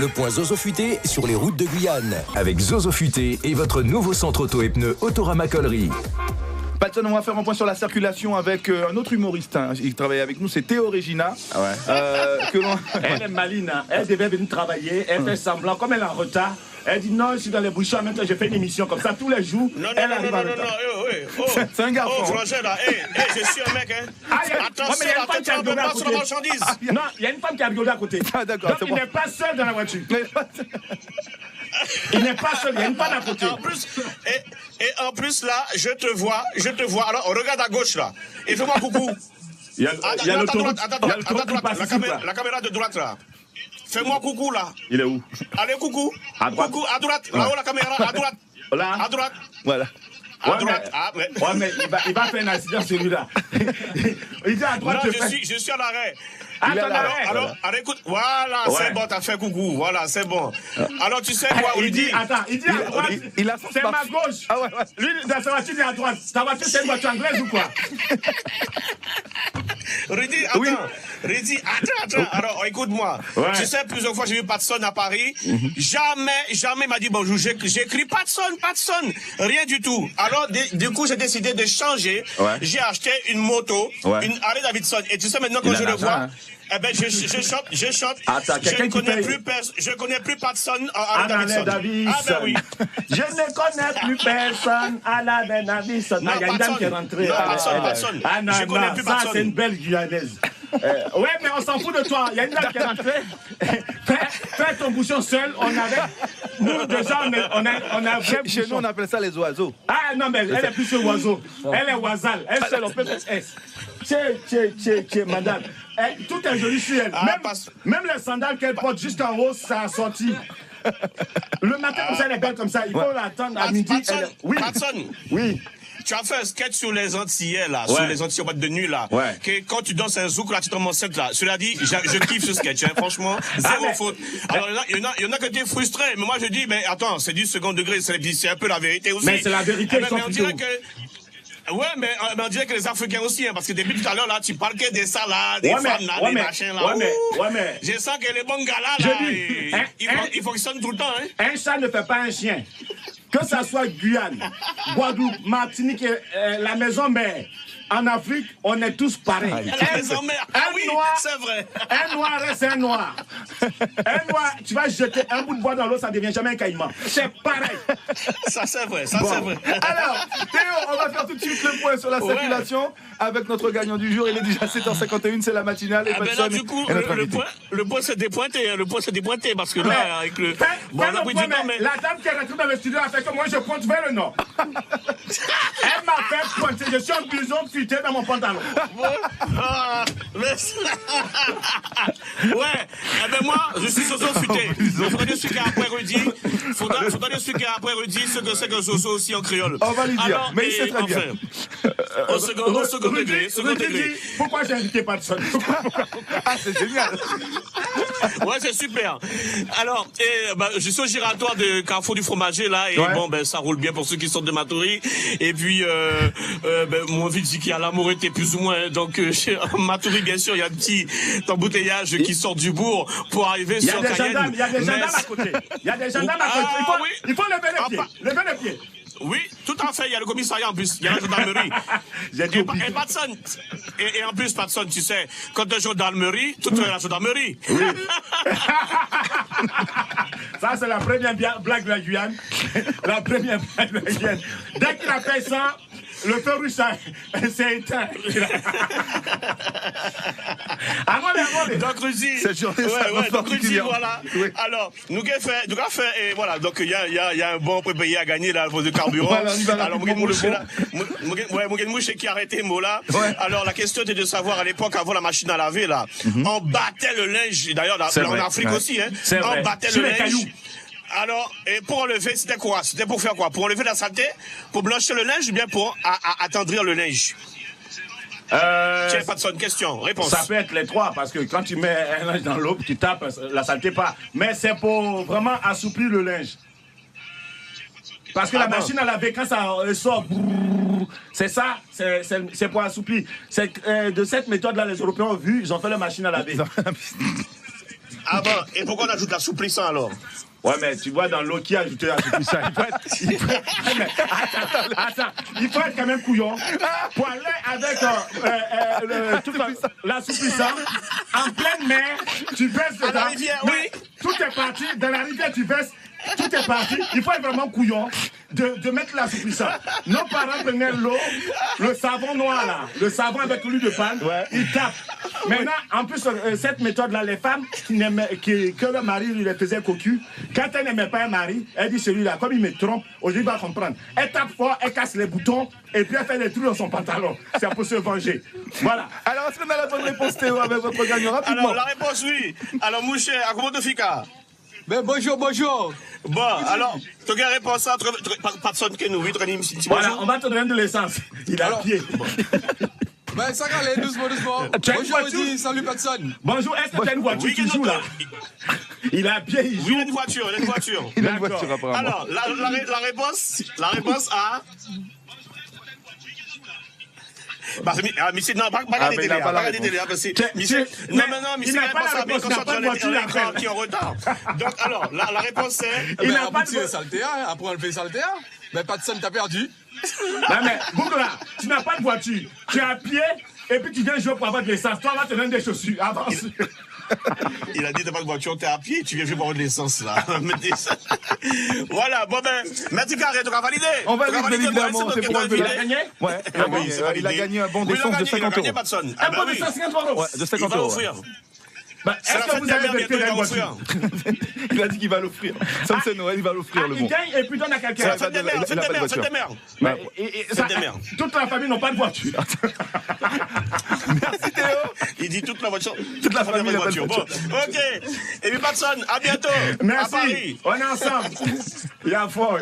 Le point Zozo Futé sur les routes de Guyane. Avec Zozo Futé et votre nouveau centre auto et pneus Autorama Collery. Patson, on va faire un point sur la circulation avec un autre humoriste. Il travaille avec nous, c'est Théo Regina. Elle est maline, hein. Elle devait venir travailler, elle fait semblant, comme elle est en retard. Elle dit non, je suis dans les bouchons, maintenant je fais une émission comme ça tous les jours. Non, elle arrive en retard. C'est un garçon. Oh, Roger, là, je suis un mec, hein. Attention, attention, ne pas sur la marchandise. Non, il y a une femme qui a rigolé à côté. Ah, d'accord, donc il n'est pas seul dans la voiture. Il n'est pas seul, il y a une femme à côté. Et en plus, là, je te vois. Alors, regarde à gauche, là. Et fais-moi coucou. Il y a l'autoroute qui passe ici, la caméra de droite, là. Fais-moi coucou, là. Il est où? Allez, coucou. À droite. Coucou, à droite. Là-haut, la caméra, à droite. Là. À droite. Voilà. À droite. Ouais, mais il va faire un accident, celui-là. Il dit à droite, là, je suis à l'arrêt. Alors, écoute, voilà, ouais. C'est bon, t'as fait coucou, voilà, c'est bon. Alors, tu sais quoi, il dit à droite, c'est ma gauche. Ah ouais. Lui, dans sa voiture, il est à droite. Ta voiture, c'est une voiture anglaise ou quoi? Rudy, attends. Alors, écoute-moi. Ouais. Tu sais, plusieurs fois, j'ai vu Patson à Paris. Jamais il m'a dit bonjour. J'écris Patson. Rien du tout. Alors, du coup, j'ai décidé de changer. Ouais. J'ai acheté une moto, une Harley Davidson. Et tu sais, maintenant, quand je le vois, eh ben, je chante. Attends, je connais plus personne en Harley Davidson. Ah ben oui. Je ne connais plus personne à la Davidson. Non, il y a une dame qui est rentrée. Personne. Ah non, je connais plus personne. Ça, c'est une belle Guyanaise. Ouais, mais on s'en fout de toi. Il y a une dame qui est rentrée. Fais ton bouchon seul. Nous, déjà, on a Chez nous, on appelle ça les oiseaux. Ah non, mais elle est plus que oiseau. Elle est oisal. Elle seule, on peut faire S. Tchè, madame. Tout est joli sur elle. Même les sandales qu'elle porte jusqu'en haut, ça a sorti. Le matin, comme ça, elle est belle comme ça. Il faut l'attendre à midi. Oui. Tu as fait un sketch sur les Antillais, là, sur les Antillais en boîte de nuit, là. Ouais. Que quand tu danses un zouk, là, tu tombes enceinte, là. Cela dit, je kiffe ce sketch, hein, franchement. Zéro faute. Alors, il y en a qui étaient frustrés, mais moi, je dis, mais attends, c'est du second degré, c'est un peu la vérité aussi. Mais c'est la vérité, mais on dirait que... Ouais, mais on dirait que les Africains aussi, hein, parce que depuis tout à l'heure, là, tu parles que des salades, des femmes, là, des machins, là. Mais... Je sens que les bons gars, là, ils fonctionnent tout le temps, hein. Un chat ne fait pas un chien. Que ça soit Guyane, Guadeloupe, Martinique, la maison mère. En Afrique, on est tous pareils. La maison mère. Oui, c'est vrai. Un noir reste un noir. Un noir, tu vas jeter un bout de bois dans l'eau, ça ne devient jamais un caïman. C'est pareil. Ça, c'est vrai. C'est vrai. Alors, Théo, on va faire tout de suite le point sur la circulation avec notre gagnant du jour. Il est déjà 7h51, c'est la matinale. Et là, du coup, le point s'est dépointé. Hein, le point s'est dépointé parce que là, avec le... Bon, on a pris du temps, mais... La dame qui est rentrée dans le studio a fait que moi, je pointe vers le nord. Elle m'a fait pointer. Je suis un bison futé dans mon pantalon. Moi, je suis Zozo futé. Il faudrait dire ce qu'il y a après Rudy. Faudrait dire ce qu'il y a après Rudy, ce que c'est que Zozo aussi en créole. On va lui dire, mais il sait très bien. Au second degré. Pourquoi j'ai invité Patson? Ah, c'est génial. Ouais, c'est super. Alors, je suis au giratoire de Carrefour du Fromager, là, et ça roule bien pour ceux qui sortent de Matoury. Et puis, mon vie dit qu'il y a l'amour était plus ou moins, donc, Matoury, bien sûr, il y a un petit embouteillage qui sort du bourg pour arriver sur Cayenne. Il y a des gendarmes à côté. Il faut lever les pieds. Oui, tout à fait. Il y a le commissariat en plus. Il y a la gendarmerie. Et en plus, Patson, tu sais, quand tu es gendarmerie, tout est la gendarmerie. Oui. Ça, c'est la première blague de la Guyane. La première blague de la Guyane. Dès qu'il a fait ça, le feu rouge s'est éteint. Donc, Rudy. Cette journée, donc, Rudy, voilà. Oui. Alors, nous avons fait, et voilà. Donc, il y a un bon prépayé à gagner, là, pour le carburant. Alors, Mouche qui a arrêté, là. Ouais. Alors, la question était de savoir, à l'époque, avant la machine à laver, là, on battait le linge. D'ailleurs, en Afrique aussi, hein. On battait le linge. Alors, et pour enlever, c'était quoi? C'était pour faire quoi? Pour enlever la saleté? Pour blanchir le linge ou bien pour attendrir le linge? Tiens, Patson, question, réponse. Ça peut être les trois, parce que quand tu mets un linge dans l'eau, tu tapes, la saleté pas. Mais c'est pour vraiment assouplir le linge. Parce que la machine à laver, quand ça sort, c'est ça, c'est pour assouplir. C'est de cette méthode-là, les Européens ont vu, ils ont fait la machine à laver. Ah bon, et pourquoi on ajoute l'assouplissant alors? Ouais, mais tu vois, dans l'eau qui a ajouté l'assouplissant, il faut être quand même couillon pour aller avec l'assouplissant en pleine mer, tu baisses dedans. À la rivière, oui. Tout est parti, dans la rivière, tu baisses. Tout est parti. Il faut être vraiment couillon de mettre l'assouplissant. Nos parents prenaient l'eau, le savon noir là, le savon avec l'huile de palme, ils tapent. Maintenant, en plus, cette méthode-là, les femmes que le mari lui faisait cocu, quand elle n'aimait pas un mari, elle dit celui-là, comme il me trompe, aujourd'hui il va comprendre. Elle tape fort, elle casse les boutons, et puis elle fait des trous dans son pantalon. C'est pour se venger. Voilà. Alors, est-ce qu'on a la bonne réponse, Théo, avec votre gagnant rapidement? Alors, la réponse, oui. Alors, mon cher, à comment de fika? Ben, bonjour. Bon, alors, tu as réponse à Patson que nous, oui, voilà, on va te donner de l'essence. Il a pied. Ben, ça va aller, doucement. Bonjour, Eddie, salut, personne. Bonjour, est-ce que tu as une voiture qui joue là? Il a pied, il joue. Oui, il a une voiture. Il a une voiture, apparemment. Alors, la réponse à... Bah, Michel, non, pas regarder télé, pas regarder télé, Michel, non, Michel, il n'a pas la réponse, il n'a pas de voiture qui est en retard. Donc, alors, la réponse est... Il n'a pas de voiture. Après, on le fait saltéa. Mais Patson, t'as perdu. Non, mais, Bougla, tu n'as pas de voiture. Tu es à pied, et puis tu viens jouer pour avoir de l'essence. Toi, on va te donner des chaussures. Avance. Il a dit t'as pas de voiture, t'es à pied, tu viens jouer pour avoir de l'essence là. Voilà, bon ben, merci Carré, tu as validé. On valide, évidemment, c'est pour enlever la gagné. Ouais, il a gagné un bon d'essence de 50 euros. Un bon d'essence de 50 euros. Ouais, de 50 euros. Est-ce que vous avez vérifié la voiture? Il a dit qu'il va l'offrir. Comme c'est Noël, il va l'offrir le bon. Il gagne et puis donne à quelqu'un. Faites des mères. Toute la famille n'a pas de voiture. Merci Théo. Il dit toute la voiture. Toute la famille n'a pas de voiture. Bon, ok. Et puis Patson, à bientôt. Merci. À Paris. On est ensemble. Il y a fort.